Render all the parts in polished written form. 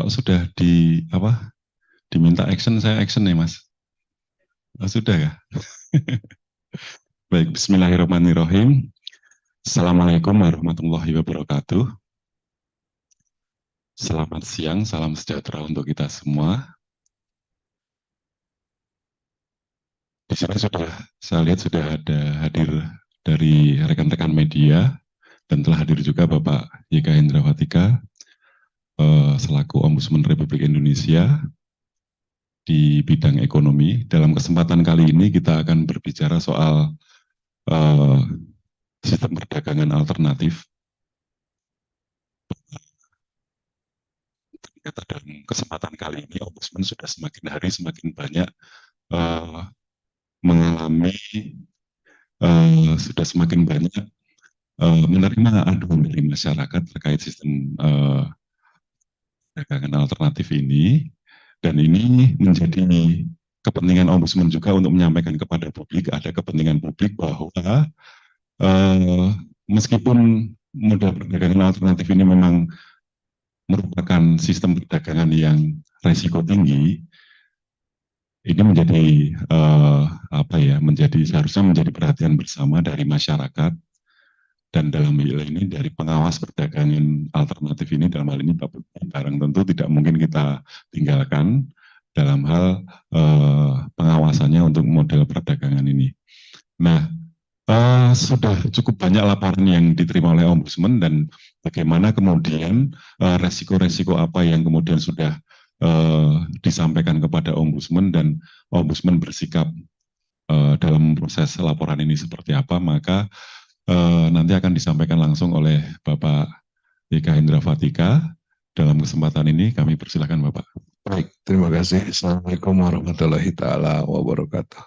Kalau sudah diminta action, saya action ya Mas. Oh, sudah ya? Baik, Bismillahirrahmanirrahim. Assalamualaikum warahmatullahi wabarakatuh. Selamat siang, salam sejahtera untuk kita semua. Di sini saya lihat sudah ada hadir dari rekan-rekan media dan telah hadir juga Bapak YK Hendra Fatika selaku Ombudsman Republik Indonesia di bidang ekonomi. Dalam kesempatan kali ini kita akan berbicara soal eh, sistem perdagangan alternatif. Ternyata dalam kesempatan kali ini Ombudsman sudah semakin hari semakin banyak uh, mengalami sudah semakin banyak menerima aduan dari masyarakat terkait sistem perdagangan alternatif ini, dan ini menjadi kepentingan Ombudsman juga untuk menyampaikan kepada publik, ada kepentingan publik bahwa meskipun model perdagangan alternatif ini memang merupakan sistem perdagangan yang resiko tinggi, ini menjadi seharusnya menjadi perhatian bersama dari masyarakat, dan dalam hal ini dari pengawas perdagangan alternatif ini, dalam hal ini Bapepti barang tentu tidak mungkin kita tinggalkan dalam hal pengawasannya untuk model perdagangan ini. Nah, sudah cukup banyak laporan yang diterima oleh Ombudsman, dan bagaimana kemudian resiko-resiko apa yang kemudian sudah disampaikan kepada Ombudsman, dan Ombudsman bersikap dalam proses laporan ini seperti apa, maka nanti akan disampaikan langsung oleh Bapak YK Hendra Fatika. Dalam kesempatan ini kami persilakan Bapak. Baik, terima kasih. Assalamualaikum warahmatullahi taala wabarakatuh.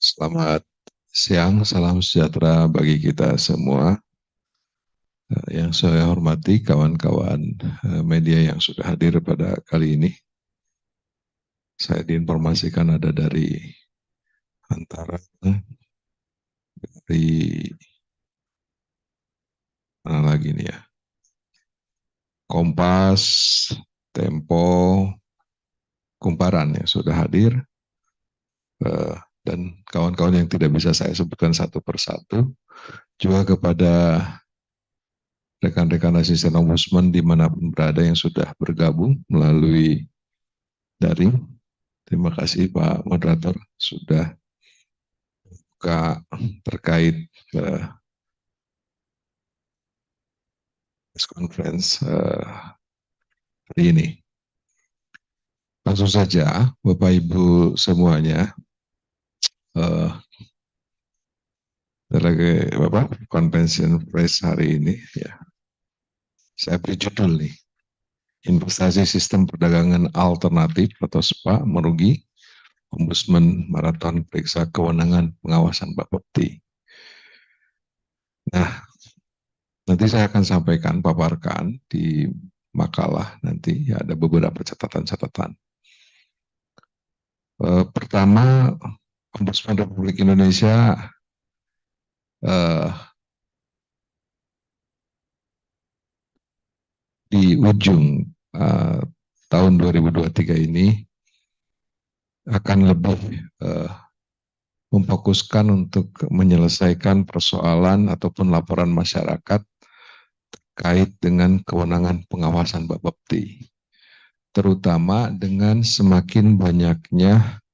Selamat siang, salam sejahtera bagi kita semua. Yang saya hormati kawan-kawan media yang sudah hadir pada kali ini. Saya diinformasikan ada dari antara dari mana lagi nih ya, Kompas, Tempo, Kumparan yang sudah hadir, dan kawan-kawan yang tidak bisa saya sebutkan satu persatu, juga kepada rekan-rekan asisten Ombudsman dimanapun berada yang sudah bergabung melalui daring. Terima kasih Pak Moderator sudah buka terkait press conference hari ini. Langsung saja Bapak Ibu semuanya, lagi Bapak convention press hari ini ya, saya beri judul nih, investasi sistem perdagangan alternatif atau SPA merugi, Ombudsman Maraton periksa kewenangan pengawasan Bapepti. Nah, nanti saya akan sampaikan, paparkan di makalah nanti ya, ada beberapa catatan-catatan. Pertama, Ombudsman Republik Indonesia di ujung tahun 2023 ini akan lebih memfokuskan untuk menyelesaikan persoalan ataupun laporan masyarakat terkait dengan kewenangan pengawasan Bapepti, terutama dengan semakin banyaknya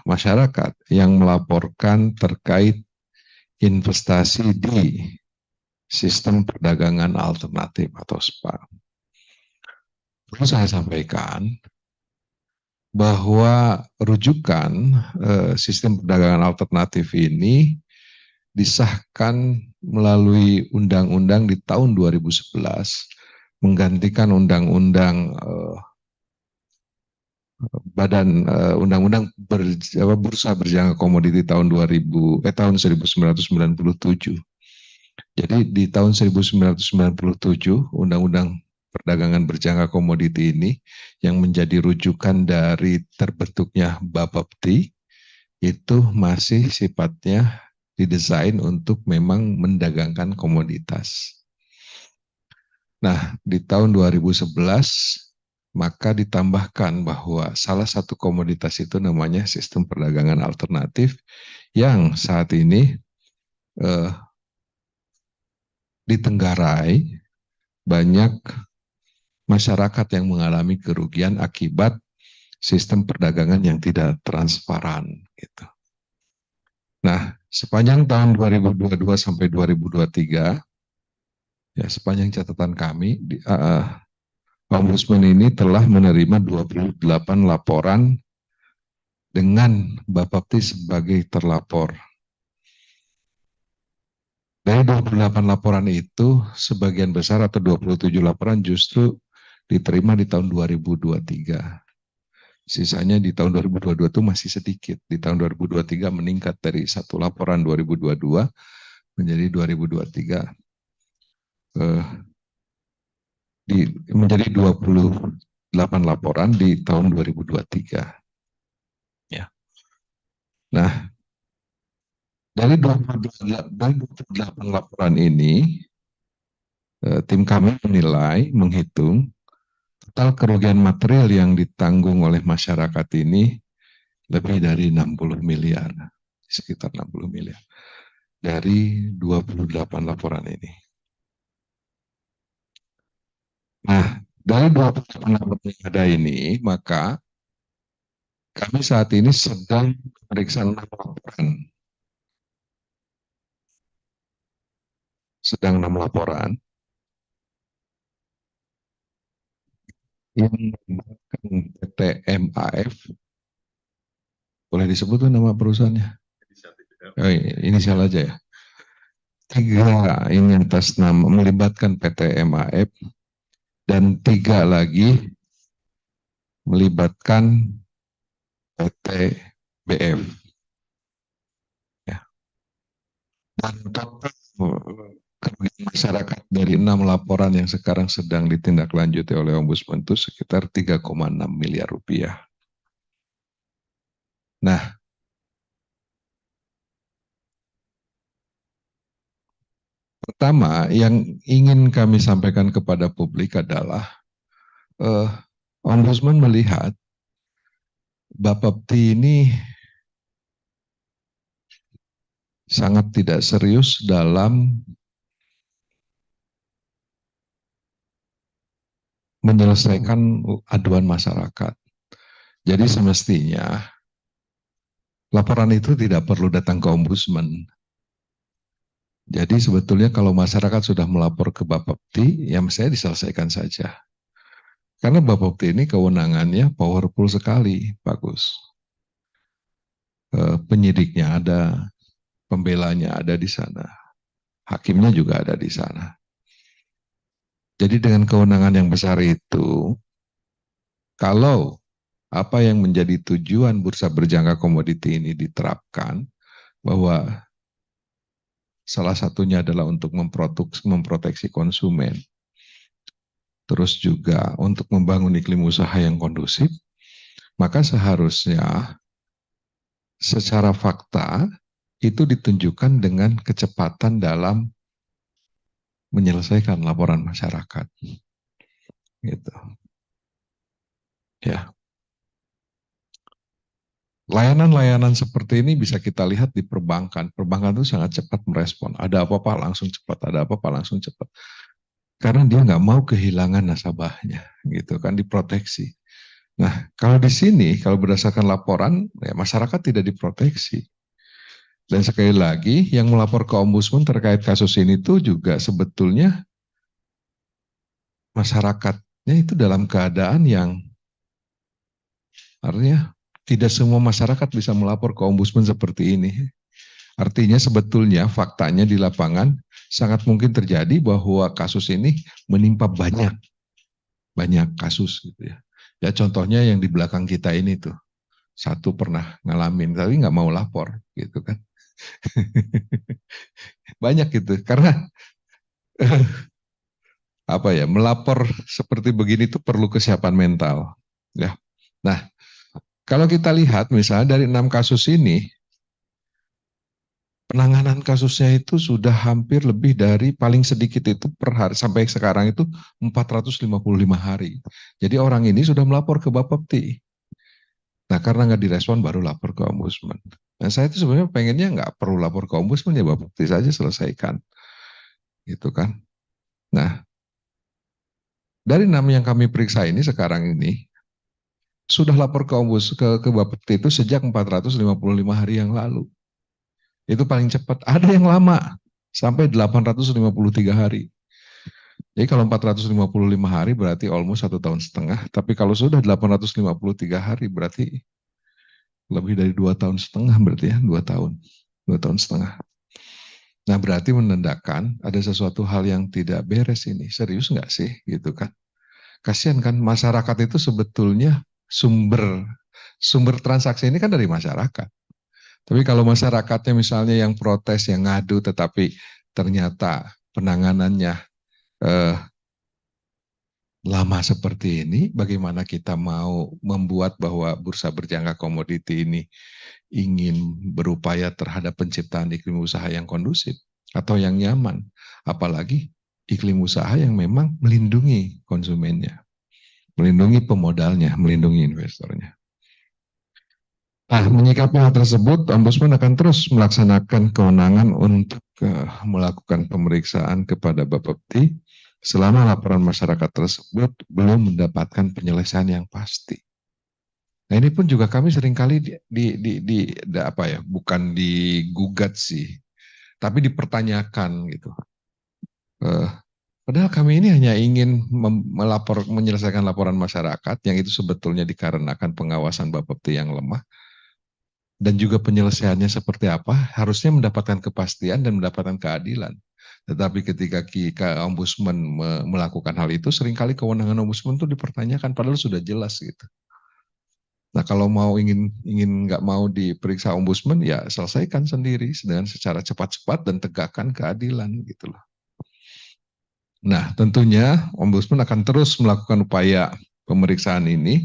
masyarakat yang melaporkan terkait investasi di sistem perdagangan alternatif atau SPA. Perlu saya sampaikan bahwa rujukan sistem perdagangan alternatif ini disahkan melalui undang-undang di tahun 2011 menggantikan undang-undang Undang-Undang Bursa Berjangka Komoditi tahun 1997. Jadi di tahun 1997 Undang-Undang Perdagangan Berjangka Komoditi ini yang menjadi rujukan dari terbentuknya Bapepti itu masih sifatnya didesain untuk memang mendagangkan komoditas. Nah, di tahun 2011 maka ditambahkan bahwa salah satu komoditas itu namanya sistem perdagangan alternatif yang saat ini eh, ditenggarai banyak masyarakat yang mengalami kerugian akibat sistem perdagangan yang tidak transparan gitu. Nah, sepanjang tahun 2022 sampai 2023 ya sepanjang catatan kami Ombudsman ini telah menerima 28 laporan dengan Bapepti sebagai terlapor. Dari 28 laporan itu, sebagian besar atau 27 laporan justru diterima di tahun 2023. Sisanya di tahun 2022 itu masih sedikit. Di tahun 2023 meningkat dari satu laporan 2022 menjadi 2023 menjadi 28 laporan di tahun 2023. Ya. Nah, dari 28 laporan ini, tim kami menilai, menghitung total kerugian material yang ditanggung oleh masyarakat ini lebih dari 60 miliar, sekitar 60 miliar dari 28 laporan ini. Nah, dari 28 laporan yang ada ini, maka kami saat ini sedang memeriksa 6 laporan. Sedang 6 laporan yang melibatkan PT MAF. Boleh disebut nama perusahaannya? Oh, inisial aja ya. 3 ini atas nama melibatkan PT MAF dan 3 lagi melibatkan PT BF. Ya. Dan total kerugian masyarakat dari 6 laporan yang sekarang sedang ditindaklanjuti oleh Ombudsman itu sekitar 3,6 miliar rupiah. Nah, pertama yang ingin kami sampaikan kepada publik adalah Ombudsman melihat Bapepti ini sangat tidak serius dalam menyelesaikan aduan masyarakat. Jadi semestinya laporan itu tidak perlu datang ke Ombudsman. Jadi sebetulnya kalau masyarakat sudah melapor ke Bapepti, ya mestinya diselesaikan saja. Karena Bapepti ini kewenangannya powerful sekali, bagus. Penyidiknya ada, pembelanya ada di sana, hakimnya juga ada di sana. Jadi dengan kewenangan yang besar itu, kalau apa yang menjadi tujuan bursa berjangka komoditi ini diterapkan, bahwa salah satunya adalah untuk memproteksi konsumen, terus juga untuk membangun iklim usaha yang kondusif, maka seharusnya secara fakta itu ditunjukkan dengan kecepatan dalam menyelesaikan laporan masyarakat. Gitu. Ya. Layanan-layanan seperti ini bisa kita lihat di perbankan. Perbankan itu sangat cepat merespon. Ada apa-apa langsung cepat, ada apa-apa langsung cepat. Karena dia nggak mau kehilangan nasabahnya, gitu kan, diproteksi. Nah, kalau di sini, kalau berdasarkan laporan, ya masyarakat tidak diproteksi. Dan sekali lagi, yang melapor ke Ombudsman terkait kasus ini tuh juga sebetulnya masyarakatnya itu dalam keadaan yang artinya tidak semua masyarakat bisa melapor ke Ombudsman seperti ini. Artinya sebetulnya faktanya di lapangan sangat mungkin terjadi bahwa kasus ini menimpa banyak kasus gitu ya. Ya contohnya yang di belakang kita ini tuh, satu pernah ngalamin tapi nggak mau lapor gitu kan. Banyak gitu karena apa ya, melapor seperti begini tuh perlu kesiapan mental ya. Nah, kalau kita lihat misalnya dari 6 kasus ini penanganan kasusnya itu sudah hampir lebih dari paling sedikit itu per hari sampai sekarang itu 455 hari. Jadi orang ini sudah melapor ke Bapepti. Nah karena nggak direspon baru lapor ke Ombudsman. Nah saya itu sebenarnya pengennya nggak perlu lapor ke Ombudsman ya Bapepti saja selesaikan, gitu kan. Nah dari 6 yang kami periksa ini sekarang ini sudah lapor ke ke Bapepti itu sejak 455 hari yang lalu. Itu paling cepat. Ada yang lama sampai 853 hari. Jadi kalau 455 hari berarti almost 1,5 tahun. Tapi kalau sudah 853 hari berarti lebih dari 2,5 tahun berarti ya, 2 tahun. 2,5 tahun. Nah berarti menandakan ada sesuatu hal yang tidak beres ini. Serius nggak sih gitu kan? Kasihan kan masyarakat itu sebetulnya sumber sumber transaksi ini kan dari masyarakat. Tapi kalau masyarakatnya misalnya yang protes, yang ngadu, tetapi ternyata penanganannya eh, lama seperti ini, bagaimana kita mau membuat bahwa bursa berjangka komoditi ini ingin berupaya terhadap penciptaan iklim usaha yang kondusif atau yang nyaman, apalagi iklim usaha yang memang melindungi konsumennya, melindungi pemodalnya, melindungi investornya. Nah, menyikapi hal tersebut, Ombudsman akan terus melaksanakan kewenangan untuk melakukan pemeriksaan kepada Bapepti selama laporan masyarakat tersebut belum mendapatkan penyelesaian yang pasti. Nah, ini pun juga kami seringkali apa ya, bukan digugat sih, tapi dipertanyakan gitu. Padahal kami ini hanya ingin menyelesaikan laporan masyarakat yang itu sebetulnya dikarenakan pengawasan Bapepti yang lemah. Dan juga penyelesaiannya seperti apa, harusnya mendapatkan kepastian dan mendapatkan keadilan. Tetapi ketika Ombudsman melakukan hal itu, seringkali kewenangan Ombudsman itu dipertanyakan, padahal sudah jelas gitu. Nah kalau mau ingin nggak mau diperiksa Ombudsman, ya selesaikan sendiri dengan secara cepat-cepat dan tegakkan keadilan gitu loh. Nah tentunya Ombudsman akan terus melakukan upaya pemeriksaan ini.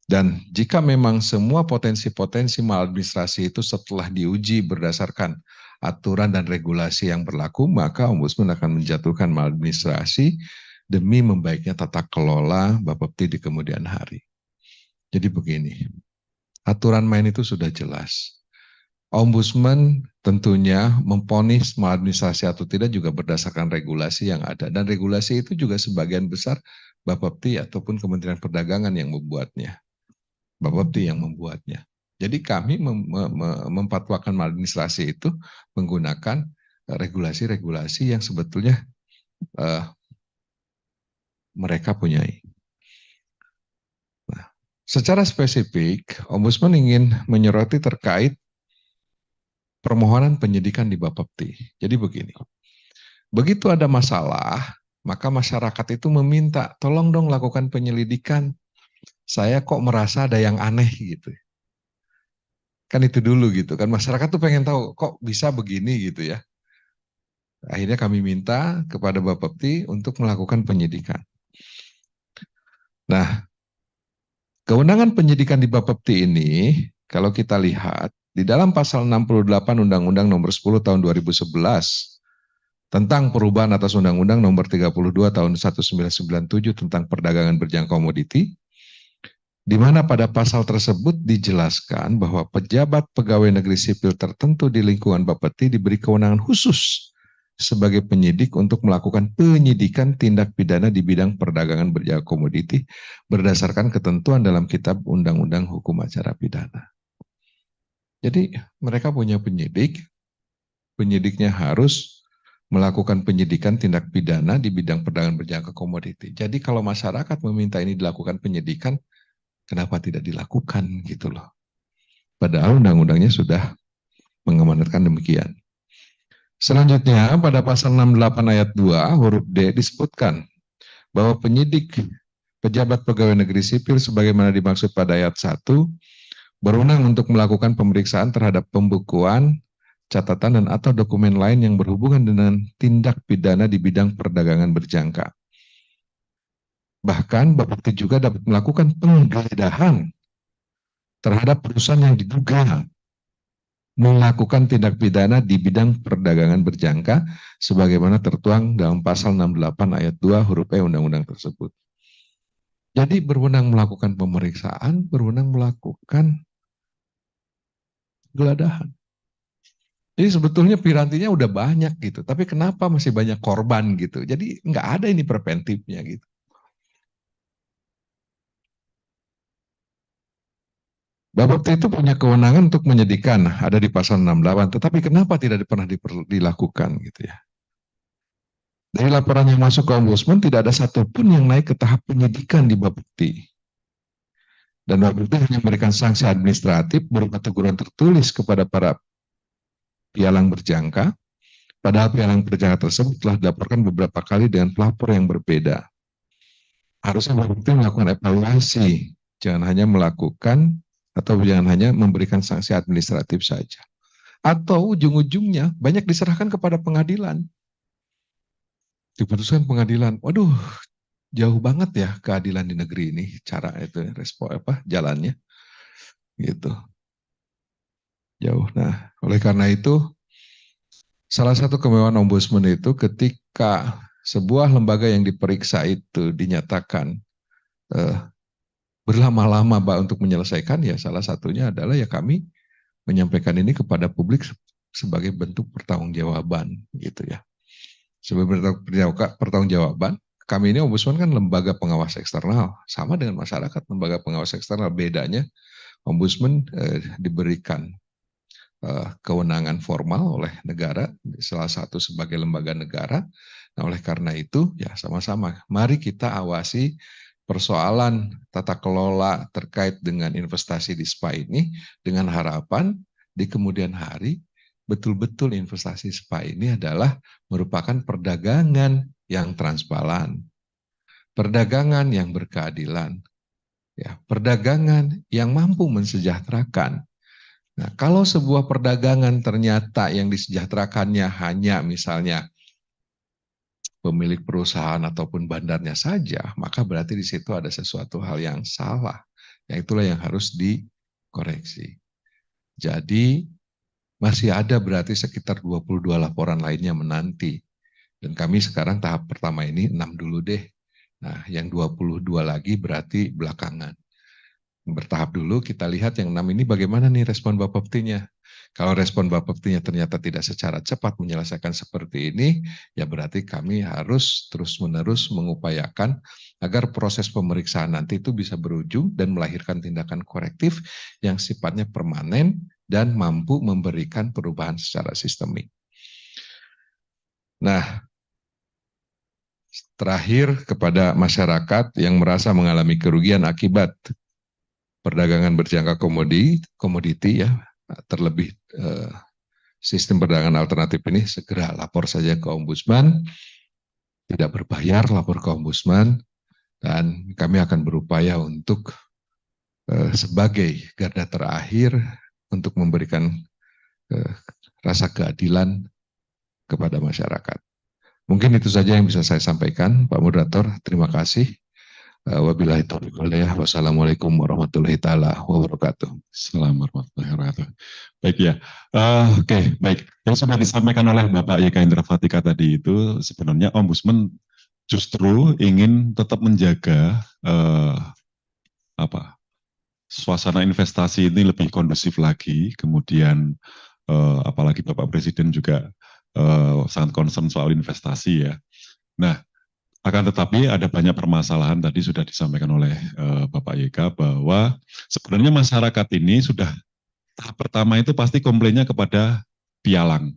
Dan jika memang semua potensi-potensi maladministrasi itu setelah diuji berdasarkan aturan dan regulasi yang berlaku, maka Ombudsman akan menjatuhkan maladministrasi demi membaiknya tata kelola Bapepti di kemudian hari. Jadi begini, aturan main itu sudah jelas. Ombudsman tentunya memvonis maladministrasi atau tidak juga berdasarkan regulasi yang ada. Dan regulasi itu juga sebagian besar Bapepti ataupun Kementerian Perdagangan yang membuatnya. Bapepti yang membuatnya. Jadi kami memfatwakan maladministrasi itu menggunakan regulasi-regulasi yang sebetulnya mereka punyai. Nah, secara spesifik, Ombudsman ingin menyoroti terkait permohonan penyidikan di Bapepti. Jadi begini, begitu ada masalah, maka masyarakat itu meminta, tolong dong lakukan penyelidikan. Saya kok merasa ada yang aneh gitu. Kan itu dulu gitu kan, masyarakat tuh pengen tahu kok bisa begini gitu ya. Akhirnya kami minta kepada Bapepti untuk melakukan penyidikan. Nah, kewenangan penyidikan di Bapepti ini kalau kita lihat di dalam pasal 68 Undang-Undang Nomor 10 Tahun 2011 tentang perubahan atas Undang-Undang Nomor 32 Tahun 1997 tentang perdagangan berjangka komoditi, di mana pada pasal tersebut dijelaskan bahwa pejabat pegawai negeri sipil tertentu di lingkungan Bapepti diberi kewenangan khusus sebagai penyidik untuk melakukan penyidikan tindak pidana di bidang perdagangan berjangka komoditi berdasarkan ketentuan dalam Kitab Undang-Undang Hukum Acara Pidana. Jadi mereka punya penyidik, penyidiknya harus melakukan penyidikan tindak pidana di bidang perdagangan berjangka komoditi. Jadi kalau masyarakat meminta ini dilakukan penyidikan, kenapa tidak dilakukan gitu loh. Padahal undang-undangnya sudah mengamanatkan demikian. Selanjutnya pada pasal 68 ayat 2 huruf D disebutkan bahwa penyidik pejabat pegawai negeri sipil sebagaimana dimaksud pada ayat 1 berwenang untuk melakukan pemeriksaan terhadap pembukuan, catatan dan atau dokumen lain yang berhubungan dengan tindak pidana di bidang perdagangan berjangka. Bahkan Bapepti juga dapat melakukan penggeledahan terhadap perusahaan yang diduga melakukan tindak pidana di bidang perdagangan berjangka sebagaimana tertuang dalam pasal 68 ayat 2 huruf E undang-undang tersebut. Jadi berwenang melakukan pemeriksaan, berwenang melakukan geledahan. Jadi sebetulnya pirantinya udah banyak gitu, tapi kenapa masih banyak korban gitu? Jadi nggak ada ini preventifnya gitu. Bapepti itu punya kewenangan untuk menyidikan, ada di pasal 68, tetapi kenapa tidak pernah dilakukan gitu ya? Dari laporan yang masuk ke Ombudsman tidak ada satupun yang naik ke tahap penyidikan di Bapepti. Dan Bapepti hanya memberikan sanksi administratif berupa teguran tertulis kepada para pialang berjangka, padahal pialang berjangka tersebut telah dilaporkan beberapa kali dengan pelapor yang berbeda. Harusnya Bapepti melakukan evaluasi, jangan hanya melakukan atau jangan hanya memberikan sanksi administratif saja. Atau ujung-ujungnya banyak diserahkan kepada pengadilan. Diputuskan pengadilan, waduh jauh banget ya keadilan di negeri ini, cara itu respon jalannya gitu. Jauh. Nah, oleh karena itu salah satu kemewahan ombudsman itu ketika sebuah lembaga yang diperiksa itu dinyatakan berlama-lama untuk menyelesaikan, ya salah satunya adalah ya kami menyampaikan ini kepada publik sebagai bentuk pertanggungjawaban gitu ya. Sebagai bentuk pertanggungjawaban, kami ini ombudsman kan lembaga pengawas eksternal, sama dengan masyarakat lembaga pengawas eksternal. Bedanya ombudsman diberikan kewenangan formal oleh negara, salah satu sebagai lembaga negara. Nah, oleh karena itu ya sama-sama mari kita awasi persoalan tata kelola terkait dengan investasi di SPA ini dengan harapan di kemudian hari betul-betul investasi SPA ini adalah merupakan perdagangan yang transparan, perdagangan yang berkeadilan, ya, perdagangan yang mampu mensejahterakan. Nah, kalau sebuah perdagangan ternyata yang disejahterakannya hanya misalnya pemilik perusahaan ataupun bandarnya saja, maka berarti di situ ada sesuatu hal yang salah. Yang itulah yang harus dikoreksi. Jadi masih ada berarti sekitar 22 laporan lainnya menanti. Dan kami sekarang tahap pertama ini 6 dulu deh. Nah, yang 22 lagi berarti belakangan. Bertahap dulu kita lihat yang 6 ini bagaimana nih respon Bapeptinya. Kalau respon Bapeptinya ternyata tidak secara cepat menyelesaikan seperti ini, ya berarti kami harus terus-menerus mengupayakan agar proses pemeriksaan nanti itu bisa berujung dan melahirkan tindakan korektif yang sifatnya permanen dan mampu memberikan perubahan secara sistemik. Nah, terakhir kepada masyarakat yang merasa mengalami kerugian akibat perdagangan berjangka komoditi ya, terlebih sistem perdagangan alternatif ini, segera lapor saja ke Ombudsman, tidak berbayar, lapor ke Ombudsman, dan kami akan berupaya untuk sebagai garda terakhir untuk memberikan rasa keadilan kepada masyarakat. Mungkin itu saja yang bisa saya sampaikan, Pak Moderator. Terima kasih. Wabillahi taufiq wal hidayah. Wassalamualaikum warahmatullahi taala wabarakatuh. Assalamualaikum warahmatullahi wabarakatuh. Baik ya, oke, baik. Yang sudah disampaikan oleh Bapak Yeka Indra Fatika tadi itu sebenarnya Ombudsman justru ingin tetap menjaga suasana investasi ini lebih kondusif lagi. Kemudian apalagi Bapak Presiden juga sangat concern soal investasi ya. Nah, akan tetapi ada banyak permasalahan tadi sudah disampaikan oleh Bapak Yeka bahwa sebenarnya masyarakat ini sudah tahap pertama itu pasti komplainnya kepada pialang.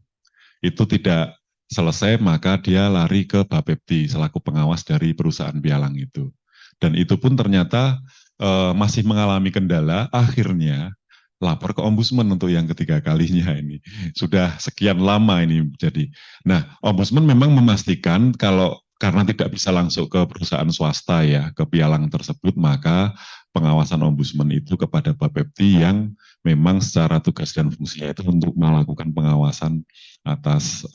Itu tidak selesai maka dia lari ke Bapepti selaku pengawas dari perusahaan pialang itu. Dan itu pun ternyata masih mengalami kendala, akhirnya lapor ke Ombudsman untuk yang ketiga kalinya ini. Sudah sekian lama ini jadi. Nah, Ombudsman memang memastikan kalau karena tidak bisa langsung ke perusahaan swasta ya, ke pialang tersebut, maka pengawasan Ombudsman itu kepada Bapepti yang memang secara tugas dan fungsinya itu untuk melakukan pengawasan atas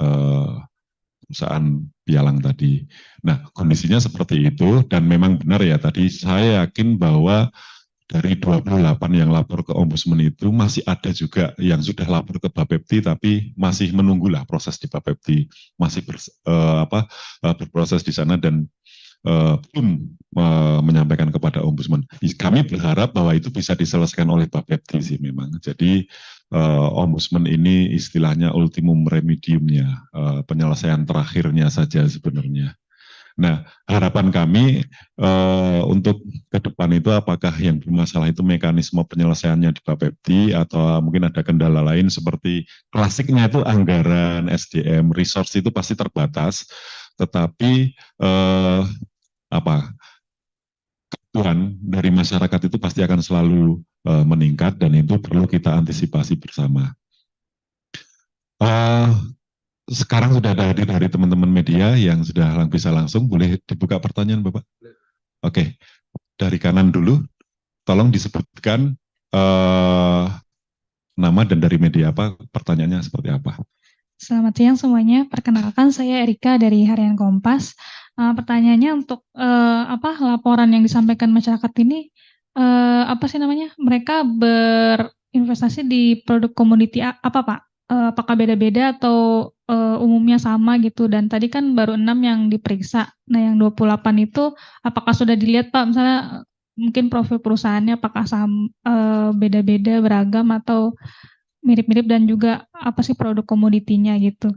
perusahaan pialang tadi. Nah, kondisinya seperti itu dan memang benar ya tadi saya yakin bahwa dari 28 yang lapor ke Ombudsman itu masih ada juga yang sudah lapor ke Bapepti tapi masih menunggulah proses di Bapepti, masih berproses di sana dan belum menyampaikan kepada Ombudsman. Kami berharap bahwa itu bisa diselesaikan oleh Bapepti sih memang. Jadi Ombudsman ini istilahnya ultimum remediumnya, penyelesaian terakhirnya saja sebenarnya. Nah, harapan kami untuk ke depan itu apakah yang bermasalah itu mekanisme penyelesaiannya di Bapepti atau mungkin ada kendala lain seperti klasiknya itu anggaran, SDM, resource itu pasti terbatas, tetapi kebutuhan dari masyarakat itu pasti akan selalu meningkat dan itu perlu kita antisipasi bersama. Sekarang sudah ada hadir dari teman-teman media yang sudah bisa langsung, boleh dibuka pertanyaan Bapak? Oke, dari kanan dulu, tolong disebutkan nama dan dari media apa, pertanyaannya seperti apa. Selamat siang semuanya, perkenalkan saya Erika dari Harian Kompas. Pertanyaannya untuk laporan yang disampaikan masyarakat ini, mereka berinvestasi di produk komoditi apa Pak? Apakah beda-beda atau umumnya sama gitu? Dan tadi kan baru 6 yang diperiksa, nah yang 28 itu apakah sudah dilihat Pak, misalnya mungkin profil perusahaannya apakah beda-beda, beragam atau mirip-mirip dan juga apa sih produk komoditinya gitu.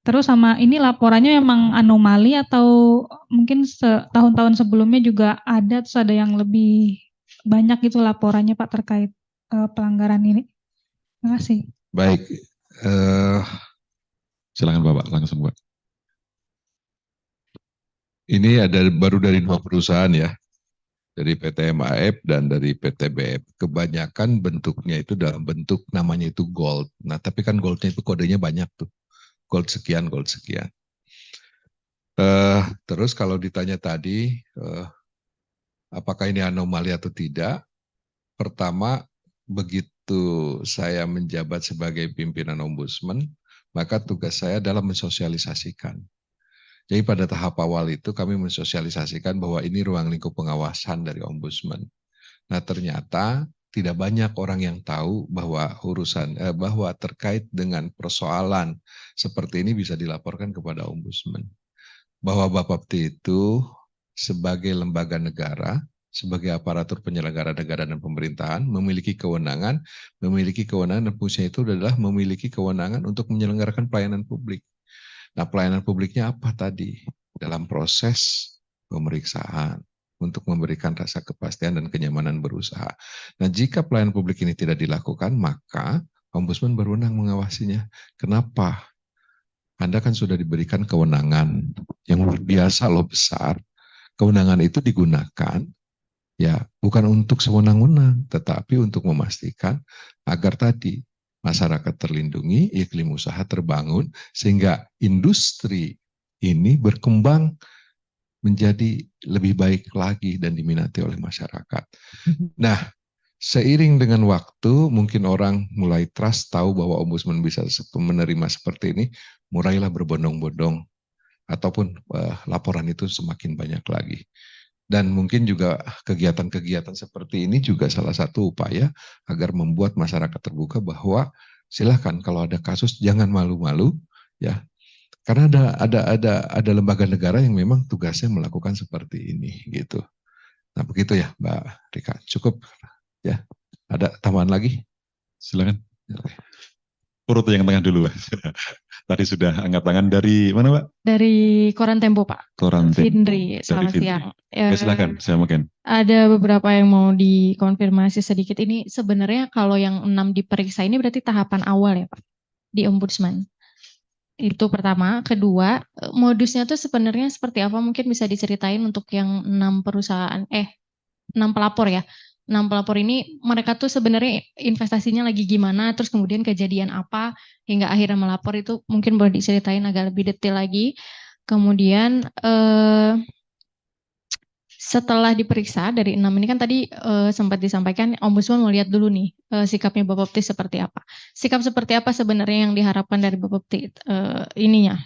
Terus sama ini laporannya memang anomali atau mungkin tahun-tahun sebelumnya juga ada, terus ada yang lebih banyak gitu laporannya Pak terkait pelanggaran ini. Terima kasih. Baik, silakan Bapak langsung Pak. Ini ada baru dari 2 perusahaan ya, dari PT MAF dan dari PT BF. Kebanyakan bentuknya itu dalam bentuk namanya itu gold. Nah, tapi kan goldnya itu kodenya banyak tuh. Gold sekian, gold sekian. Terus kalau ditanya tadi, apakah ini anomali atau tidak? Pertama, begitu saya menjabat sebagai pimpinan Ombudsman, maka tugas saya adalah mensosialisasikan. Jadi pada tahap awal itu kami mensosialisasikan bahwa ini ruang lingkup pengawasan dari Ombudsman. Nah ternyata tidak banyak orang yang tahu bahwa bahwa terkait dengan persoalan seperti ini bisa dilaporkan kepada Ombudsman. Bahwa Bapepti itu sebagai lembaga negara, sebagai aparatur penyelenggara negara dan pemerintahan memiliki kewenangan dan fungsinya itu adalah memiliki kewenangan untuk menyelenggarakan pelayanan publik. Nah, pelayanan publiknya apa tadi? Dalam proses pemeriksaan untuk memberikan rasa kepastian dan kenyamanan berusaha. Nah, jika pelayanan publik ini tidak dilakukan, maka Ombudsman berwenang mengawasinya. Kenapa? Anda kan sudah diberikan kewenangan yang luar biasa loh, besar. Kewenangan itu digunakan ya bukan untuk sewenang-wenang, tetapi untuk memastikan agar tadi masyarakat terlindungi, iklim usaha terbangun, sehingga industri ini berkembang menjadi lebih baik lagi dan diminati oleh masyarakat. Nah, seiring dengan waktu, mungkin orang mulai trust, tahu bahwa Ombudsman bisa menerima seperti ini, mulailah berbondong-bondong, ataupun laporan itu semakin banyak lagi. Dan mungkin juga kegiatan-kegiatan seperti ini juga salah satu upaya agar membuat masyarakat terbuka bahwa silahkan kalau ada kasus jangan malu-malu ya, karena ada lembaga negara yang memang tugasnya melakukan seperti ini gitu. Nah begitu ya Mbak Rika, cukup ya. Ada tambahan lagi? Silakan. Urut yang tengah dulu Pak. Tadi sudah angkat tangan dari mana Pak? Dari Koran Tempo Pak. Koran Tempo. Findri, selamat siang. Oke, silakan, saya mungkin. Ada beberapa yang mau dikonfirmasi sedikit. Ini sebenarnya kalau yang 6 diperiksa ini berarti tahapan awal ya Pak di Ombudsman. Itu pertama. Kedua, modusnya tuh sebenarnya seperti apa? Mungkin bisa diceritain untuk yang 6 perusahaan, 6 pelapor ya. 6 pelapor ini mereka tuh sebenarnya investasinya lagi gimana, terus kemudian kejadian apa hingga akhirnya melapor, itu mungkin boleh diceritain agak lebih detail lagi. Kemudian setelah diperiksa dari 6 ini kan tadi sempat disampaikan Ombudsman mau lihat dulu nih sikapnya Bapepti seperti apa. Sikap seperti apa sebenarnya yang diharapkan dari Bapepti ininya?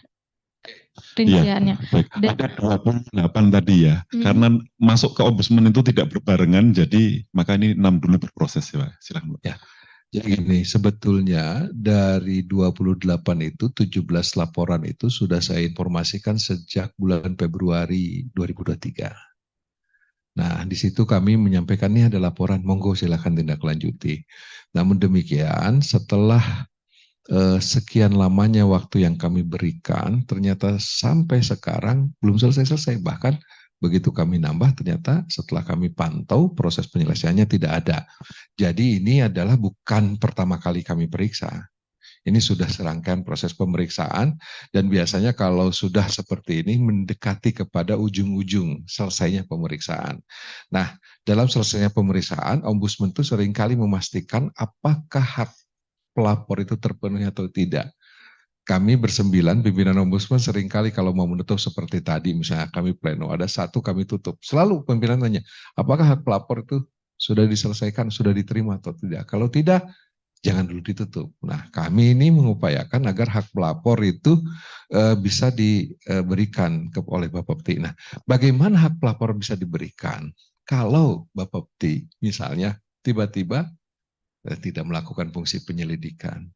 rinciannya. Baik. Dan- Ada 28 tadi ya, karena masuk ke ombudsman itu tidak berbarengan, jadi maka ini 6 dulu berproses ya Pak. Silakan Pak. Ya. Jadi gini, sebetulnya dari 28 itu 17 laporan itu sudah saya informasikan sejak bulan Februari 2023. Nah, di situ kami menyampaikan ini ada laporan, monggo silakan tindak lanjuti. Namun demikian, setelah sekian lamanya waktu yang kami berikan, ternyata sampai sekarang belum selesai-selesai. Bahkan begitu kami nambah, ternyata setelah kami pantau proses penyelesaiannya tidak ada. Jadi ini adalah bukan pertama kali kami periksa. Ini sudah serangkaian proses pemeriksaan dan biasanya kalau sudah seperti ini mendekati kepada ujung-ujung selesainya pemeriksaan. Nah, dalam selesainya pemeriksaan, Ombudsman itu seringkali memastikan apakah hak pelapor itu terpenuhi atau tidak. Kami bersembilan, pimpinan Ombudsman seringkali kalau mau menutup seperti tadi, misalnya kami pleno, ada satu kami tutup. Selalu pimpinan tanya, apakah hak pelapor itu sudah diselesaikan, sudah diterima atau tidak. Kalau tidak, jangan dulu ditutup. Nah, kami ini mengupayakan agar hak pelapor itu bisa diberikan oleh Bapepti. Nah, bagaimana hak pelapor bisa diberikan? Kalau Bapepti misalnya tiba-tiba tidak melakukan fungsi penyelidikan,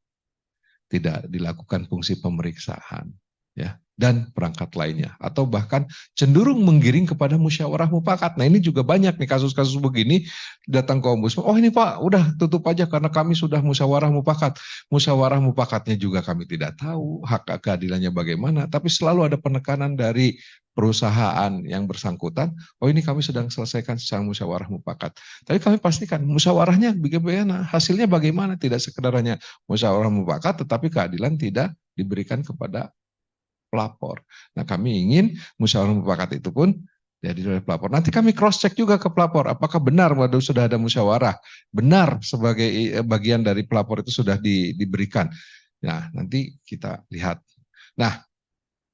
tidak dilakukan fungsi pemeriksaan, ya, dan perangkat lainnya, atau bahkan cenderung menggiring kepada musyawarah mufakat. Nah, ini juga banyak nih kasus-kasus begini datang ke Ombudsman. Oh ini Pak, udah tutup aja karena kami sudah musyawarah mufakat. Musyawarah mufakatnya juga kami tidak tahu hak keadilannya bagaimana, tapi selalu ada penekanan dari perusahaan yang bersangkutan. Oh ini kami sedang selesaikan secara musyawarah mufakat. Tapi kami pastikan musyawarahnya bagaimana, hasilnya bagaimana, tidak sekedar hanya musyawarah mufakat, tetapi keadilan tidak diberikan kepada pelapor. Nah, kami ingin musyawarah mufakat itu pun jadi oleh pelapor. Nanti kami cross check juga ke pelapor, apakah benar waduh sudah ada musyawarah, benar sebagai bagian dari pelapor itu sudah diberikan. Nah, nanti kita lihat. Nah,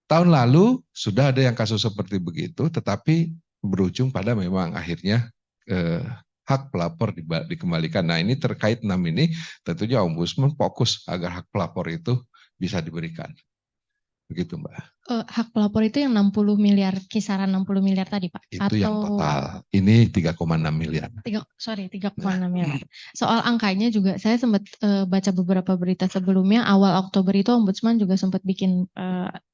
tahun lalu sudah ada yang kasus seperti begitu, tetapi berujung pada memang akhirnya hak pelapor dikembalikan. Nah, ini terkait 6 ini, tentunya Ombudsman fokus agar hak pelapor itu bisa diberikan. Begitu Mbak. Hak pelapor itu yang 60 miliar, kisaran 60 miliar tadi Pak? Itu yang total, ini 3,6 miliar. 3,6 miliar. Soal angkanya juga saya sempat baca beberapa berita sebelumnya, awal Oktober itu Ombudsman juga sempat bikin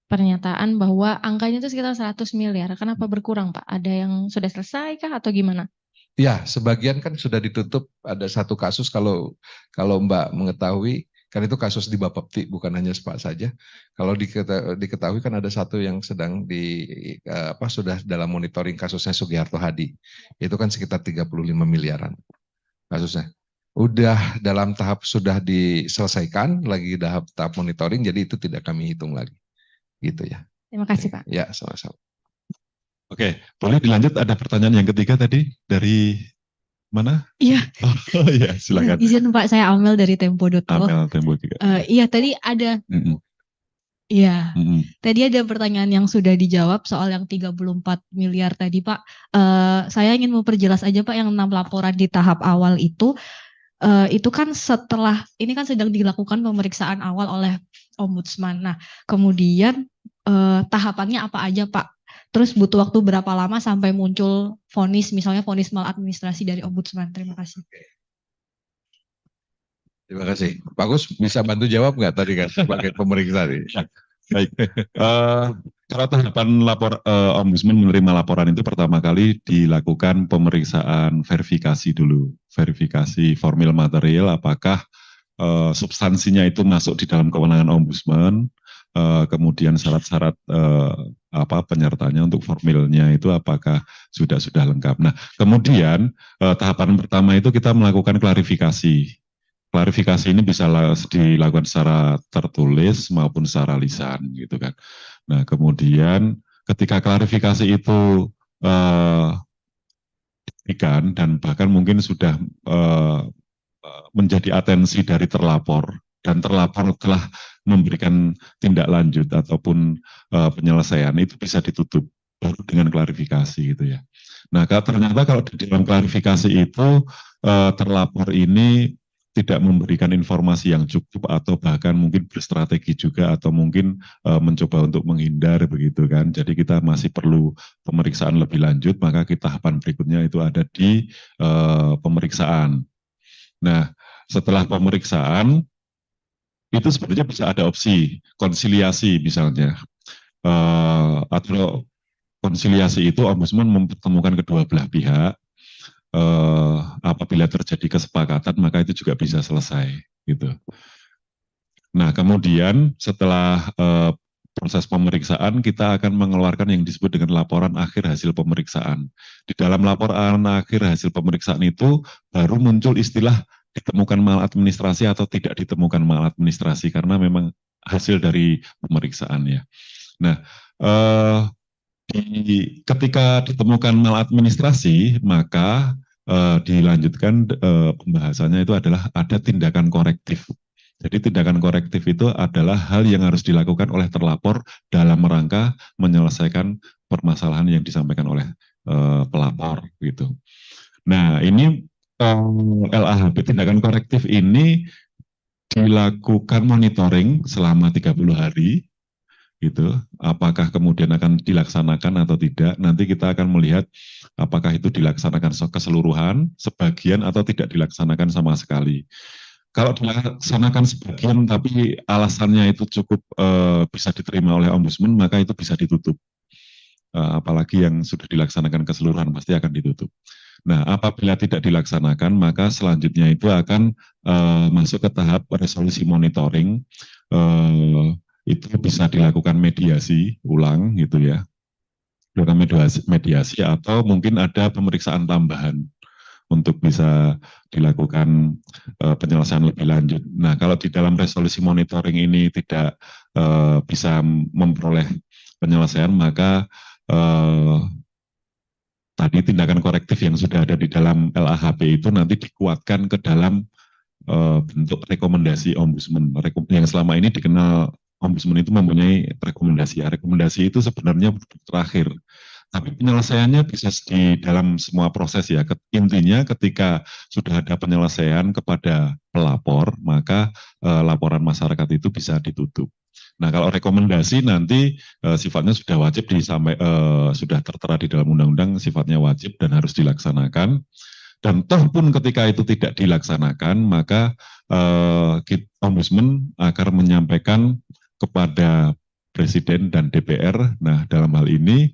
pernyataan bahwa angkanya itu sekitar 100 miliar. Kenapa berkurang Pak? Ada yang sudah selesai kah atau gimana? Ya, sebagian kan sudah ditutup. Ada satu kasus kalau Mbak mengetahui, kan itu kasus di Bapepti, bukan hanya SPA saja. Kalau diketahui kan ada satu yang sedang sudah dalam monitoring kasusnya Sugiharto Hadi. Itu kan sekitar 35 miliaran kasusnya. Udah dalam tahap sudah diselesaikan, lagi tahap monitoring, jadi itu tidak kami hitung lagi. Gitu ya. Terima kasih Pak. Ya, sama-sama. Oke, boleh dilanjut, ada pertanyaan yang ketiga tadi dari mana? Iya. Oh iya, silakan. Izin Pak, saya Amel dari Tempo.co. Amel Tempo juga. Iya, tadi ada. Iya. Tadi ada pertanyaan yang sudah dijawab soal yang 34 miliar tadi Pak. Saya ingin memperjelas aja Pak, yang 6 laporan di tahap awal itu kan setelah, ini kan sedang dilakukan pemeriksaan awal oleh Ombudsman. Nah, kemudian tahapannya apa aja Pak? Terus butuh waktu berapa lama sampai muncul vonis, misalnya vonis maladministrasi dari Ombudsman? Terima kasih. Terima kasih. Pak Gus bisa bantu jawab nggak tadi kan sebagai pemeriksa ini? Baik. Kalau tahapan Ombudsman menerima laporan itu pertama kali dilakukan pemeriksaan verifikasi dulu. Verifikasi formil material apakah substansinya itu masuk di dalam kewenangan Ombudsman, kemudian syarat-syarat penyertanya untuk formilnya itu apakah sudah lengkap. Nah, kemudian tahapan pertama itu kita melakukan klarifikasi. Klarifikasi ini bisa dilakukan secara tertulis maupun secara lisan gitu kan. Nah, kemudian ketika klarifikasi itu diberikan dan bahkan mungkin sudah menjadi atensi dari terlapor dan terlapor telah memberikan tindak lanjut ataupun penyelesaian, itu bisa ditutup baru dengan klarifikasi gitu ya. Nah, ternyata kalau di dalam klarifikasi itu terlapor ini tidak memberikan informasi yang cukup atau bahkan mungkin berstrategi juga atau mungkin mencoba untuk menghindar begitu kan. Jadi kita masih perlu pemeriksaan lebih lanjut, maka tahapan berikutnya itu ada di pemeriksaan. Nah, setelah pemeriksaan itu sebenarnya bisa ada opsi konsiliasi misalnya, atau konsiliasi itu ombudsman mempertemukan kedua belah pihak. Apabila terjadi kesepakatan maka itu juga bisa selesai gitu. Nah kemudian setelah proses pemeriksaan kita akan mengeluarkan yang disebut dengan laporan akhir hasil pemeriksaan. Di dalam laporan akhir hasil pemeriksaan itu baru muncul istilah ditemukan maladministrasi atau tidak ditemukan maladministrasi karena memang hasil dari pemeriksaan ya. Nah ketika ditemukan maladministrasi maka dilanjutkan pembahasannya itu adalah ada tindakan korektif. Jadi tindakan korektif itu adalah hal yang harus dilakukan oleh terlapor dalam rangka menyelesaikan permasalahan yang disampaikan oleh pelapor gitu. Nah ini LAHP tindakan korektif ini dilakukan monitoring selama 30 hari gitu. Apakah kemudian akan dilaksanakan atau tidak, nanti kita akan melihat apakah itu dilaksanakan keseluruhan, sebagian atau tidak dilaksanakan sama sekali. Kalau dilaksanakan sebagian tapi alasannya itu cukup bisa diterima oleh ombudsman, maka itu bisa ditutup. Apalagi yang sudah dilaksanakan keseluruhan pasti akan ditutup. Nah, apabila tidak dilaksanakan, maka selanjutnya itu akan masuk ke tahap resolusi monitoring. Itu bisa dilakukan mediasi ulang gitu ya, dilakukan mediasi atau mungkin ada pemeriksaan tambahan untuk bisa dilakukan penyelesaian lebih lanjut. Nah kalau di dalam resolusi monitoring ini tidak bisa memperoleh penyelesaian maka tadi tindakan korektif yang sudah ada di dalam LAHP itu nanti dikuatkan ke dalam bentuk rekomendasi ombudsman yang selama ini dikenal ombudsman itu mempunyai rekomendasi. Rekomendasi itu sebenarnya terakhir, tapi penyelesaiannya bisa di dalam semua proses ya. Intinya ketika sudah ada penyelesaian kepada pelapor, maka laporan masyarakat itu bisa ditutup. Nah kalau rekomendasi nanti sifatnya sudah wajib sudah tertera di dalam undang-undang, sifatnya wajib dan harus dilaksanakan. Dan toh pun ketika itu tidak dilaksanakan, maka ombudsman akan menyampaikan kepada Presiden dan DPR. Nah, dalam hal ini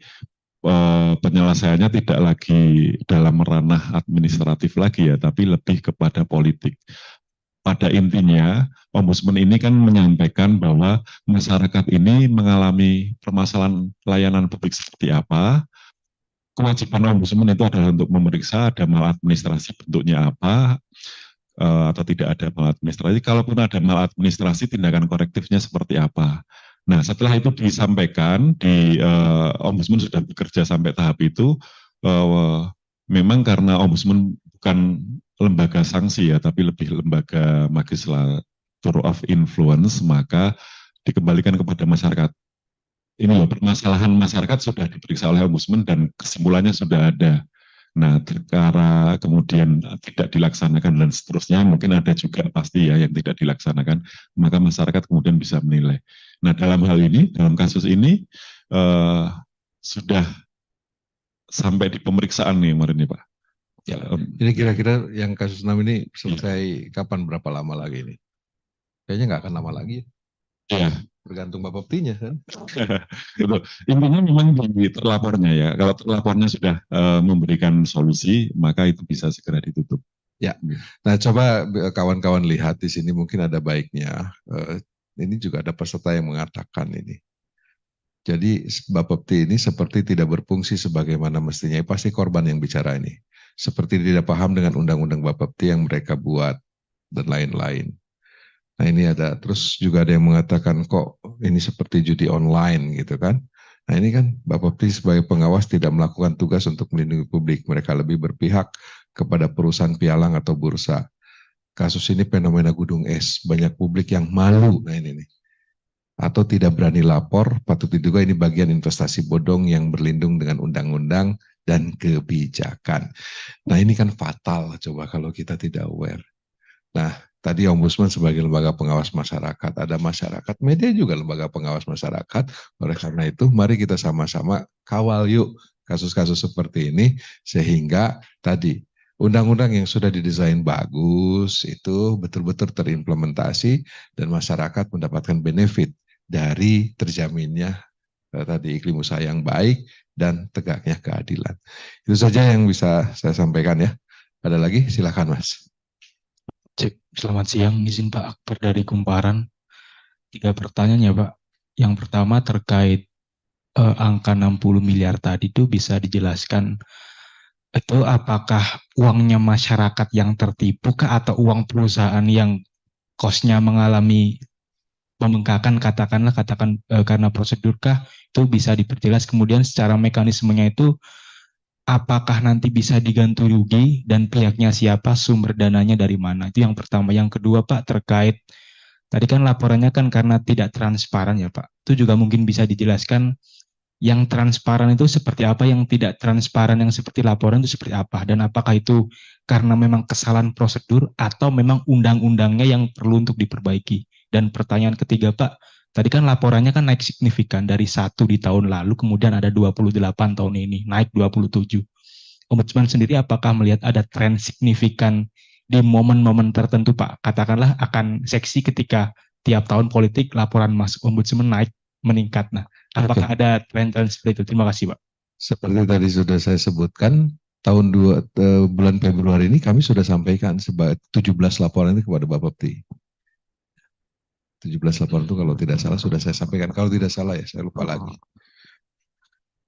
penyelesaiannya tidak lagi dalam ranah administratif lagi ya, tapi lebih kepada politik. Pada intinya, ombudsman ini kan menyampaikan bahwa masyarakat ini mengalami permasalahan layanan publik seperti apa. Kewajiban ombudsman itu adalah untuk memeriksa ada maladministrasi bentuknya apa, atau tidak ada maladministrasi. Kalaupun ada maladministrasi, tindakan korektifnya seperti apa. Nah, setelah itu disampaikan, ombudsman sudah bekerja sampai tahap itu, memang karena ombudsman bukan lembaga sanksi ya, tapi lebih lembaga magistratur of influence, maka dikembalikan kepada masyarakat. Ini loh, permasalahan masyarakat sudah diperiksa oleh ombudsman dan kesimpulannya sudah ada. Nah, karena kemudian tidak dilaksanakan dan seterusnya, mungkin ada juga pasti ya yang tidak dilaksanakan, maka masyarakat kemudian bisa menilai. Nah, dalam hal ini, dalam kasus ini, sudah sampai di pemeriksaan nih kemarin nih Pak. Ya, ini kira-kira yang kasus 6 ini selesai kapan, berapa lama lagi ini? Kayaknya nggak akan lama lagi. Iya. Tergantung Bapeptinya kan. Gitu. Intinya memang di terlapornya ya. Kalau terlapornya sudah memberikan solusi, maka itu bisa segera ditutup. Ya. Nah, coba kawan-kawan lihat di sini mungkin ada baiknya. Ini juga ada peserta yang mengatakan ini. Jadi Bapepti ini seperti tidak berfungsi sebagaimana mestinya. Pasti korban yang bicara ini. Seperti tidak paham dengan undang-undang Bapepti yang mereka buat dan lain-lain. Nah ini ada, terus juga ada yang mengatakan kok ini seperti judi online gitu kan. Nah ini kan Bapepti sebagai pengawas tidak melakukan tugas untuk melindungi publik. Mereka lebih berpihak kepada perusahaan pialang atau bursa. Kasus ini fenomena gunung es, banyak publik yang malu. Nah ini nih. Atau tidak berani lapor, patut diduga ini bagian investasi bodong yang berlindung dengan undang-undang dan kebijakan. Nah ini kan fatal coba kalau kita tidak aware. Nah Tadi Ombudsman sebagai lembaga pengawas masyarakat, ada masyarakat, media juga lembaga pengawas masyarakat. Oleh karena itu, mari kita sama-sama kawal yuk kasus-kasus seperti ini, sehingga tadi undang-undang yang sudah didesain bagus itu betul-betul terimplementasi dan masyarakat mendapatkan benefit dari terjaminnya tadi iklim usaha yang baik dan tegaknya keadilan. Itu saja yang bisa saya sampaikan ya. Ada lagi? Silakan Mas. Cek, selamat siang, izin Pak Akbar dari Kumparan. 3 pertanyaan ya Pak. Yang pertama terkait angka 60 miliar tadi itu bisa dijelaskan itu apakah uangnya masyarakat yang tertipu kah atau uang perusahaan yang kosnya mengalami pembengkakan katakan karena prosedur kah, itu bisa diperjelas. Kemudian secara mekanismenya itu apakah nanti bisa diganti rugi dan pihaknya siapa, sumber dananya dari mana? Itu yang pertama. Yang kedua Pak, terkait tadi kan laporannya kan karena tidak transparan ya Pak. Itu juga mungkin bisa dijelaskan yang transparan itu seperti apa, yang tidak transparan yang seperti laporan itu seperti apa, dan apakah itu karena memang kesalahan prosedur atau memang undang-undangnya yang perlu untuk diperbaiki. Dan pertanyaan ketiga Pak, tadi kan laporannya kan naik signifikan dari 1 di tahun lalu, kemudian ada 28 tahun ini, naik 27. Ombudsman sendiri apakah melihat ada tren signifikan di momen-momen tertentu Pak? Katakanlah akan seksi ketika tiap tahun politik laporan masuk Ombudsman naik, meningkat. Nah, apakah ada tren-tren seperti itu? Terima kasih Pak. Seperti tadi sudah saya sebutkan, bulan Februari ini kami sudah sampaikan 17 laporan itu kepada Bapak Pti. 17 laporan itu kalau tidak salah sudah saya sampaikan. Kalau tidak salah ya saya lupa lagi.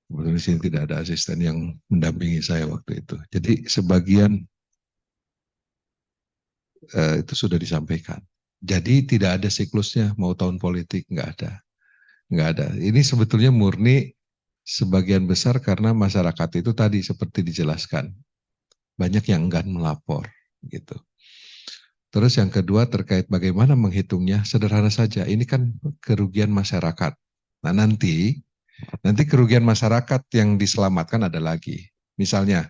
Kebetulan di sini tidak ada asisten yang mendampingi saya waktu itu. Jadi sebagian itu sudah disampaikan. Jadi tidak ada siklusnya mau tahun politik, nggak ada. Ini sebetulnya murni sebagian besar karena masyarakat itu tadi seperti dijelaskan banyak yang enggan melapor gitu. Terus yang kedua terkait bagaimana menghitungnya, sederhana saja. Ini kan kerugian masyarakat. Nah nanti kerugian masyarakat yang diselamatkan ada lagi. Misalnya,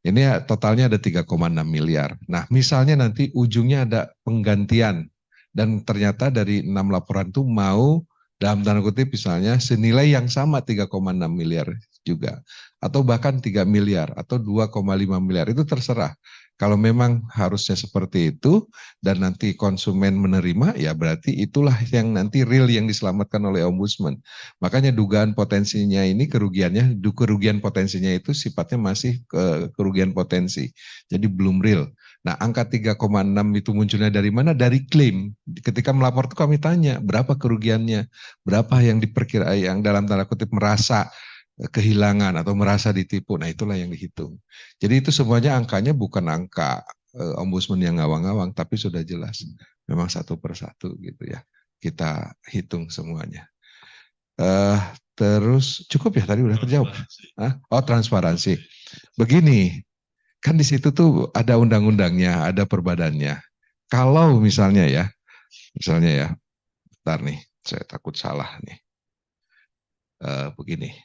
ini totalnya ada 3,6 miliar. Nah misalnya nanti ujungnya ada penggantian. Dan ternyata dari 6 laporan itu mau dalam tanda kutip misalnya senilai yang sama 3,6 miliar juga. Atau bahkan 3 miliar atau 2,5 miliar, itu terserah. Kalau memang harusnya seperti itu dan nanti konsumen menerima, ya berarti itulah yang nanti real yang diselamatkan oleh Ombudsman. Makanya dugaan potensinya ini kerugian potensinya itu sifatnya masih kerugian potensi. Jadi belum real. Nah angka 3,6 itu munculnya dari mana? Dari klaim. Ketika melapor itu kami tanya berapa kerugiannya, berapa yang diperkirakan, yang dalam tanda kutip merasa kehilangan atau merasa ditipu. Nah itulah yang dihitung. Jadi itu semuanya angkanya bukan angka Ombudsman yang ngawang-ngawang, tapi sudah jelas. Memang satu persatu gitu ya. Kita hitung semuanya. Terus cukup ya tadi udah terjawab. Oh transparansi. Begini, kan di situ tuh ada undang-undangnya, ada perbadannya. Kalau misalnya ya, bentar nih, saya takut salah nih. Begini.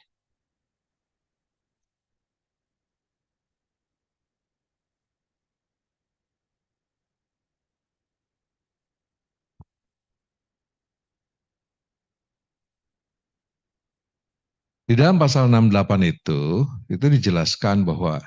Di dalam pasal 68 itu dijelaskan bahwa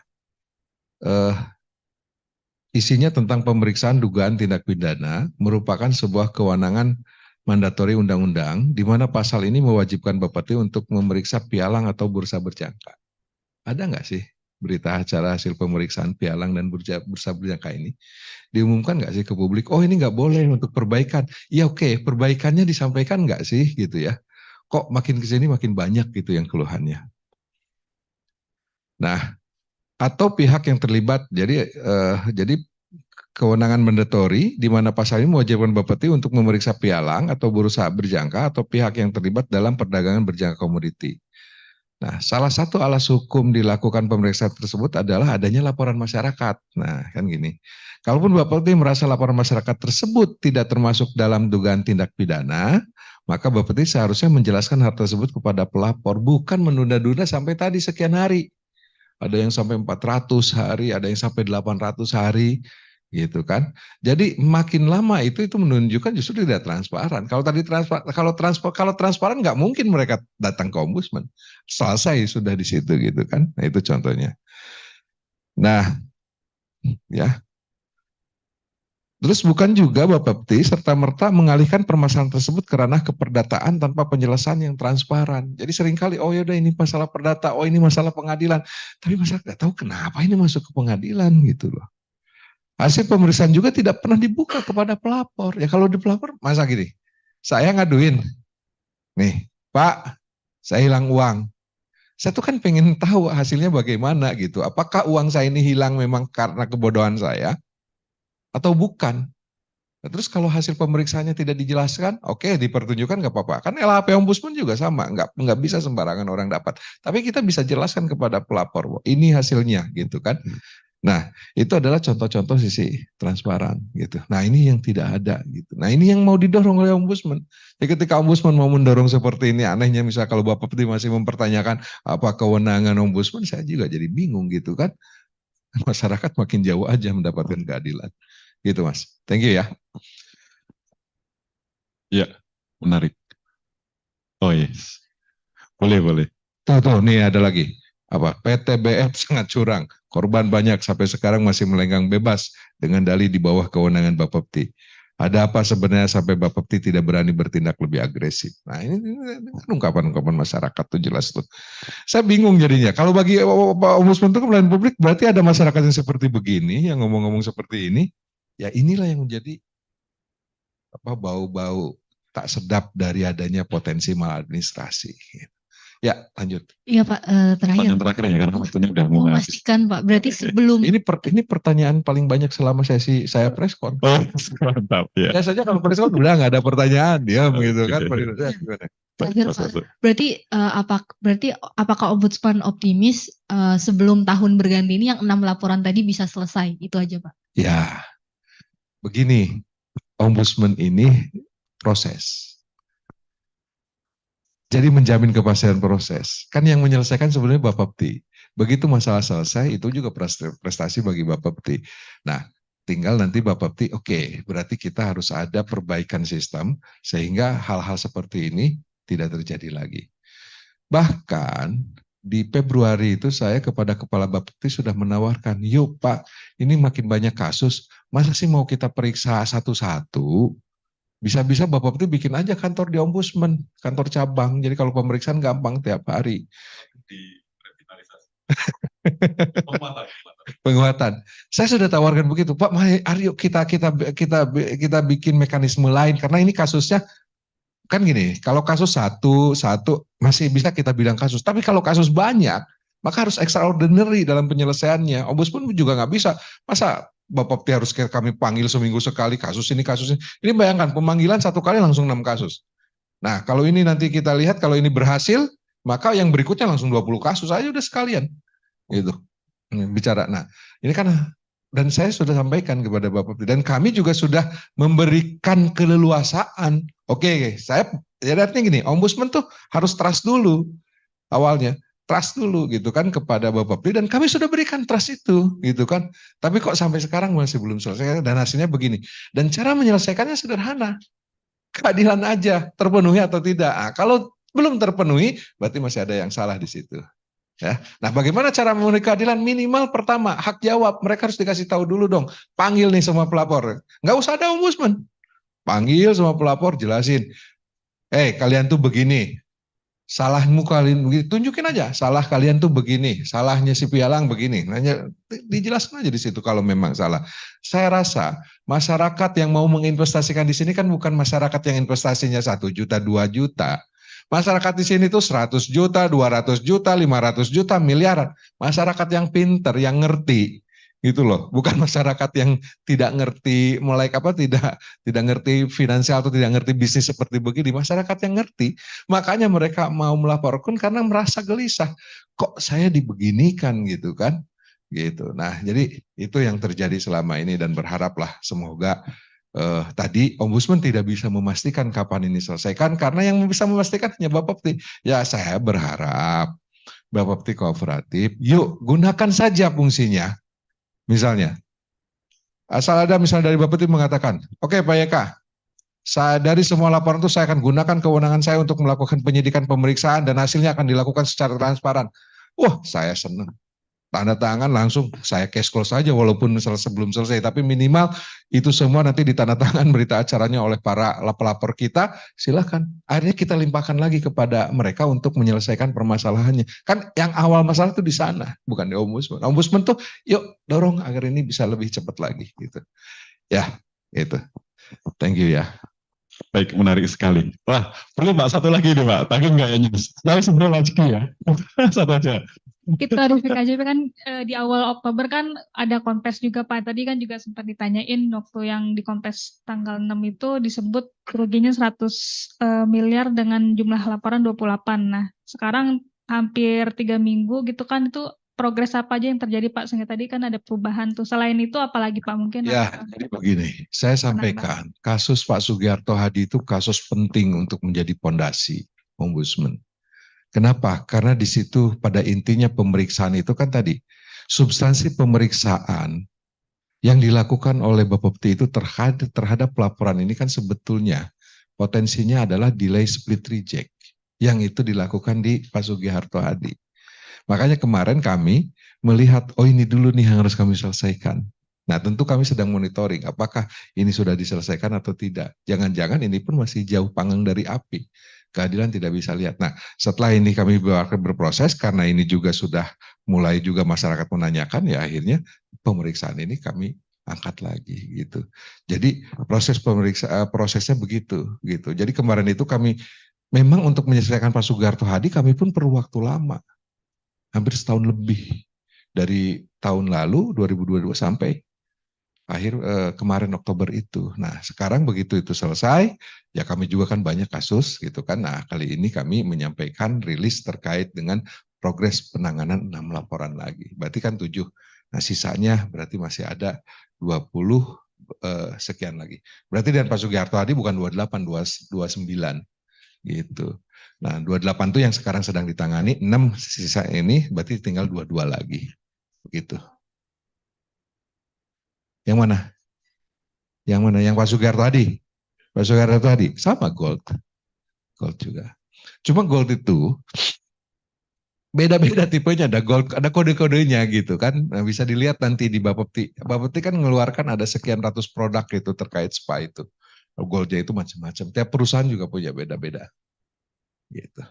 isinya tentang pemeriksaan dugaan tindak pidana merupakan sebuah kewenangan mandatori undang-undang di mana pasal ini mewajibkan Bapeti untuk memeriksa pialang atau bursa berjangka. Ada nggak sih berita acara hasil pemeriksaan pialang dan bursa berjangka ini? Diumumkan nggak sih ke publik? Oh ini nggak boleh untuk perbaikan. Ya oke, perbaikannya disampaikan nggak sih gitu ya? Kok makin kesini makin banyak gitu yang keluhannya. Nah, atau pihak yang terlibat, jadi kewenangan mandatori di mana pasal ini mewajibkan Bapeti untuk memeriksa pialang atau bursa berjangka atau pihak yang terlibat dalam perdagangan berjangka komoditi. Nah, salah satu alas hukum dilakukan pemeriksaan tersebut adalah adanya laporan masyarakat. Nah, kan gini. Kalaupun Bapeti merasa laporan masyarakat tersebut tidak termasuk dalam dugaan tindak pidana, maka Bapeti seharusnya menjelaskan hal tersebut kepada pelapor, bukan menunda-nunda sampai tadi sekian hari. Ada yang sampai 400 hari, ada yang sampai 800 hari. gitu kan. Jadi makin lama itu menunjukkan justru tidak transparan. Kalau tadi kalau transparan nggak mungkin mereka datang ke ombudsman. Selesai sudah di situ gitu kan. Nah, itu contohnya. Nah, ya. Terus bukan juga Bapepti serta-merta mengalihkan permasalahan tersebut ke ranah keperdataan tanpa penjelasan yang transparan. Jadi seringkali, oh yaudah ini masalah perdata, oh ini masalah pengadilan. Tapi masyarakat nggak tahu kenapa ini masuk ke pengadilan gitu loh. Hasil pemeriksaan juga tidak pernah dibuka kepada pelapor. Ya kalau di pelapor, masa gini, saya ngaduin, nih Pak, saya hilang uang. Saya tuh kan pengen tahu hasilnya bagaimana gitu. Apakah uang saya ini hilang memang karena kebodohan saya atau bukan? Nah, terus kalau hasil pemeriksaannya tidak dijelaskan, oke, dipertunjukkan nggak apa-apa. Kan LHP Ombudsman juga sama, nggak bisa sembarangan orang dapat. Tapi kita bisa jelaskan kepada pelapor, ini hasilnya gitu kan. Nah, itu adalah contoh-contoh sisi transparan gitu. Nah, ini yang tidak ada gitu. Nah, ini yang mau didorong oleh Ombudsman. Jadi ketika Ombudsman mau mendorong seperti ini, anehnya misal kalau Bapak Peti masih mempertanyakan apa kewenangan Ombudsman, saya juga jadi bingung gitu kan. Masyarakat makin jauh aja mendapatkan keadilan. Gitu Mas. Thank you ya. Ya, menarik. Oh yes. Boleh. Tuh, nih ada lagi. Apa? PTBF sangat curang. Korban banyak sampai sekarang masih melenggang bebas dengan dalih di bawah kewenangan Bapepti. Ada apa sebenarnya sampai Bapepti tidak berani bertindak lebih agresif? Nah ini ungkapan-ungkapan masyarakat tuh jelas tuh. Saya bingung jadinya. Kalau bagi Ombudsman itu pelayanan publik berarti ada masyarakat yang seperti begini, yang ngomong-ngomong seperti ini. Ya inilah yang menjadi bau-bau tak sedap dari adanya potensi maladministrasi. Ya, lanjut. Iya Pak, terakhir. Pertanyaan terakhir ya, karena waktunya udah mau habis. Memastikan Pak, berarti sebelum Ini pertanyaan paling banyak selama sesi saya preskon. Oh, mantap ya. Biasanya kalau preskon udah nggak ada pertanyaan, diam gitu kan. Gimana? terakhir Pak, berarti apakah Ombudsman optimis sebelum tahun berganti ini yang 6 laporan tadi bisa selesai? Itu aja Pak. Ya, begini, Ombudsman ini proses. Jadi menjamin kepastian proses. Kan yang menyelesaikan sebenarnya Bapepti. Begitu masalah selesai, itu juga prestasi bagi Bapepti. Nah, tinggal nanti Bapepti, oke, berarti kita harus ada perbaikan sistem, sehingga hal-hal seperti ini tidak terjadi lagi. Bahkan, di Februari itu saya kepada Kepala Bapepti sudah menawarkan, yuk Pak, ini makin banyak kasus, masa sih mau kita periksa satu-satu? Bisa-bisa Bapak Peti bikin aja kantor di Ombudsman, kantor cabang. Jadi kalau pemeriksaan gampang tiap hari. Penguatan. Saya sudah tawarkan begitu, Pak. Ayo kita bikin mekanisme lain karena ini kasusnya kan gini. Kalau kasus satu masih bisa kita bilang kasus. Tapi kalau kasus banyak, maka harus extraordinary dalam penyelesaiannya. Ombudsman juga nggak bisa. Masa Bapak Peti harus kami panggil seminggu sekali kasus ini. Ini bayangkan pemanggilan 1 kali langsung 6 kasus. Nah kalau ini nanti kita lihat kalau ini berhasil, maka yang berikutnya langsung 20 kasus aja udah sekalian. Gitu. Bicara. Nah ini kan dan saya sudah sampaikan kepada Bapak Peti dan kami juga sudah memberikan keleluasaan. Oke, saya ya artinya gini, Ombudsman tuh harus trust dulu awalnya. Trust dulu gitu kan kepada Bapak Peti dan kami sudah berikan trust itu gitu kan. Tapi kok sampai sekarang masih belum selesai dan hasilnya begini. Dan cara menyelesaikannya sederhana. Keadilan aja terpenuhi atau tidak. Nah, kalau belum terpenuhi berarti masih ada yang salah di situ. Ya. Nah, bagaimana cara memenuhi keadilan? Minimal pertama hak jawab. Mereka harus dikasih tahu dulu dong. Panggil nih semua pelapor. Nggak usah ada Ombudsman. Panggil semua pelapor jelasin. Kalian tuh begini. Salahmu kalian begini, tunjukin aja salah kalian tuh begini, salahnya si Pialang begini. Nanya dijelaskan aja di situ kalau memang salah. Saya rasa masyarakat yang mau menginvestasikan di sini kan bukan masyarakat yang investasinya 1 juta, 2 juta. Masyarakat di sini tuh 100 juta, 200 juta, 500 juta, miliaran. Masyarakat yang pinter, yang ngerti. Gitu loh, bukan masyarakat yang tidak ngerti tidak ngerti finansial atau tidak ngerti bisnis seperti begini, masyarakat yang ngerti. Makanya mereka mau melaporkan karena merasa gelisah. Kok saya dibeginikan gitu kan? Gitu. Nah, jadi itu yang terjadi selama ini dan berharaplah semoga tadi Ombudsman tidak bisa memastikan kapan ini selesaikan karena yang bisa memastikan hanya Bapak Peti. Ya, saya berharap Bapak Peti kooperatif, yuk gunakan saja fungsinya. Misalnya, Asal ada misalnya dari Bapepti mengatakan, oke Pak Yeka, dari semua laporan itu saya akan gunakan kewenangan saya untuk melakukan penyidikan pemeriksaan dan hasilnya akan dilakukan secara transparan. Wah, saya senang. Tanda tangan langsung saya cash close saja walaupun sebelum selesai, tapi minimal itu semua nanti ditandatangan berita acaranya oleh para pelapor kita, silahkan. Akhirnya kita limpahkan lagi kepada mereka untuk menyelesaikan permasalahannya. Kan yang awal masalah itu di sana, bukan di ombudsman. Ombudsman tuh yuk dorong agar ini bisa lebih cepat lagi gitu. Ya, itu. Thank you ya. Baik, menarik sekali. Wah, perlu Pak satu lagi nih Pak, tapi enggak ya Nyus. Tapi sebenarnya lagi ya. Satu aja. Kita klarifikasi kan di awal Oktober kan ada konfes juga Pak. Tadi kan juga sempat ditanyain waktu yang di konfes tanggal 6 itu disebut kerugiannya 100 miliar dengan jumlah laporan 28. Nah, sekarang hampir 3 minggu gitu kan, itu progres apa aja yang terjadi Pak? Sehingga tadi kan ada perubahan tuh. Selain itu apalagi Pak mungkin? Ya, jadi begini, saya sampaikan kasus Pak Sugiarto Hadi itu kasus penting untuk menjadi pondasi ombudsman. Kenapa? Karena di situ pada intinya pemeriksaan itu kan tadi, substansi pemeriksaan yang dilakukan oleh Bapepti itu terhadap pelaporan ini kan sebetulnya potensinya adalah delay split reject yang itu dilakukan di Pak Sugiharto Hadi. Makanya kemarin kami melihat, oh ini dulu nih yang harus kami selesaikan. Nah tentu kami sedang monitoring apakah ini sudah diselesaikan atau tidak. Jangan-jangan ini pun masih jauh panggang dari api. Keadilan tidak bisa lihat. Nah setelah ini kami berproses karena ini juga sudah mulai juga masyarakat menanyakan, ya akhirnya pemeriksaan ini kami angkat lagi gitu. Jadi prosesnya begitu gitu. Jadi kemarin itu kami memang untuk menyelesaikan Pak Sugiarto Hadi kami pun perlu waktu lama. Hampir setahun lebih. Dari tahun lalu 2022 sampai akhir kemarin Oktober itu. Nah sekarang begitu itu selesai, ya kami juga kan banyak kasus gitu kan. Nah kali ini kami menyampaikan rilis terkait dengan progres penanganan 6 laporan lagi. Berarti kan 7. Nah sisanya berarti masih ada 20 sekian lagi. Berarti dan Pak Sugiarto Hadi bukan 28, 29 gitu. Nah 28 itu yang sekarang sedang ditangani, 6 sisa ini berarti tinggal 22 lagi. Begitu. Yang mana? Yang mana? Yang Pak Sugiarto Hadi? Pak Sugiarto Hadi? Sama gold. Gold juga. Cuma gold itu beda-beda tipenya, ada gold, ada kode-kodenya gitu kan. Nah, bisa dilihat nanti di Bapepti. Bapepti kan mengeluarkan ada sekian ratus produk itu terkait spa itu. Goldnya itu macam-macam. Tiap perusahaan juga punya beda-beda. Gitu.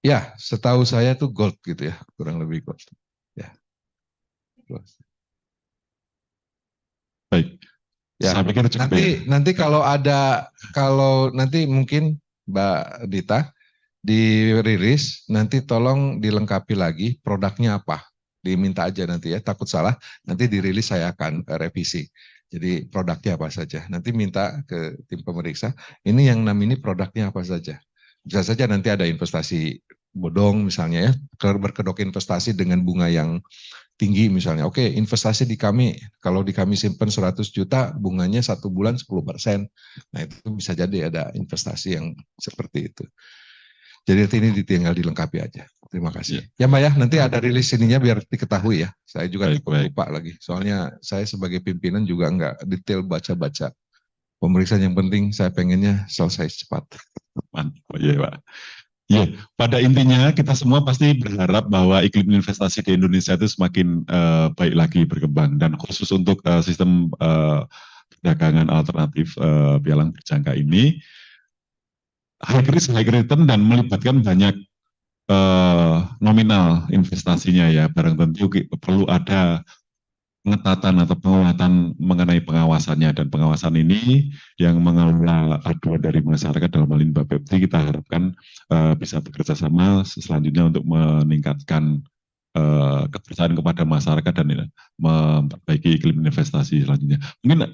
Ya, setahu saya tuh gold gitu ya, kurang lebih gold. Ya. Baik. Ya, saya pikir cukup nanti kalau nanti mungkin Mbak Dita dirilis, nanti tolong dilengkapi lagi produknya apa. Diminta aja nanti ya, takut salah, nanti dirilis saya akan revisi. Jadi produknya apa saja. Nanti minta ke tim pemeriksa, ini yang 6 ini produknya apa saja. Bisa saja nanti ada investasi bodong misalnya ya, berkedok investasi dengan bunga yang tinggi misalnya. Oke, investasi di kami, kalau di kami simpan 100 juta, bunganya 1 bulan 10%. Nah itu bisa jadi ada investasi yang seperti itu. Jadi ini tinggal dilengkapi aja. Terima kasih. Ya Mbak ya, nanti ada rilis ininya biar diketahui ya. Saya juga lupa lagi. Soalnya saya sebagai pimpinan juga nggak detail baca-baca. Pemeriksaan yang penting saya pengennya selesai cepat. Mantap, ya Pak. Ya, pada intinya kita semua pasti berharap bahwa iklim investasi di Indonesia itu semakin baik lagi berkembang, dan khusus untuk sistem perdagangan alternatif pialang berjangka ini high risk high return dan melibatkan banyak nominal investasinya ya. Barang tentu perlu ada pengetatan atau penguatan mengenai pengawasannya, dan pengawasan ini yang mengelola aduan dari masyarakat dalam hal ini Bapepti, kita harapkan bisa bekerja sama selanjutnya untuk meningkatkan kepercayaan kepada masyarakat dan memperbaiki iklim investasi selanjutnya. Mungkin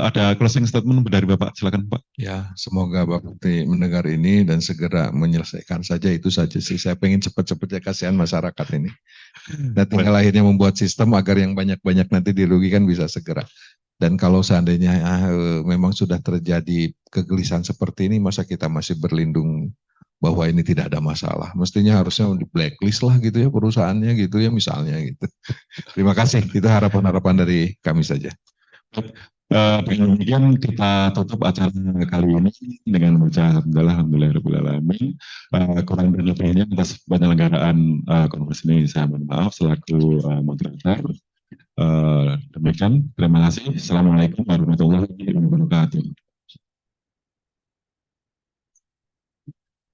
ada closing statement dari Bapak, silakan Pak. Ya, semoga Bapepti mendengar ini dan segera menyelesaikan saja, itu saja sih. Saya pengen cepat-cepat ya, kasihan masyarakat ini. Nah, tinggal akhirnya membuat sistem agar yang banyak-banyak nanti dirugikan bisa segera. Dan kalau seandainya memang sudah terjadi kegelisahan seperti ini, masa kita masih berlindung bahwa ini tidak ada masalah. Mestinya harusnya di blacklist lah gitu ya perusahaannya gitu ya misalnya gitu. Terima kasih. Itu harapan-harapan dari kami saja. Dengan demikian kita tutup acara kali ini dengan membaca alhamdulillahirobbilalamin. Kurang dan lebihnya atas penyelenggaraan konferensi ini saya mohon maaf selaku moderator. Demikian, terima kasih. Assalamualaikum warahmatullahi wabarakatuh.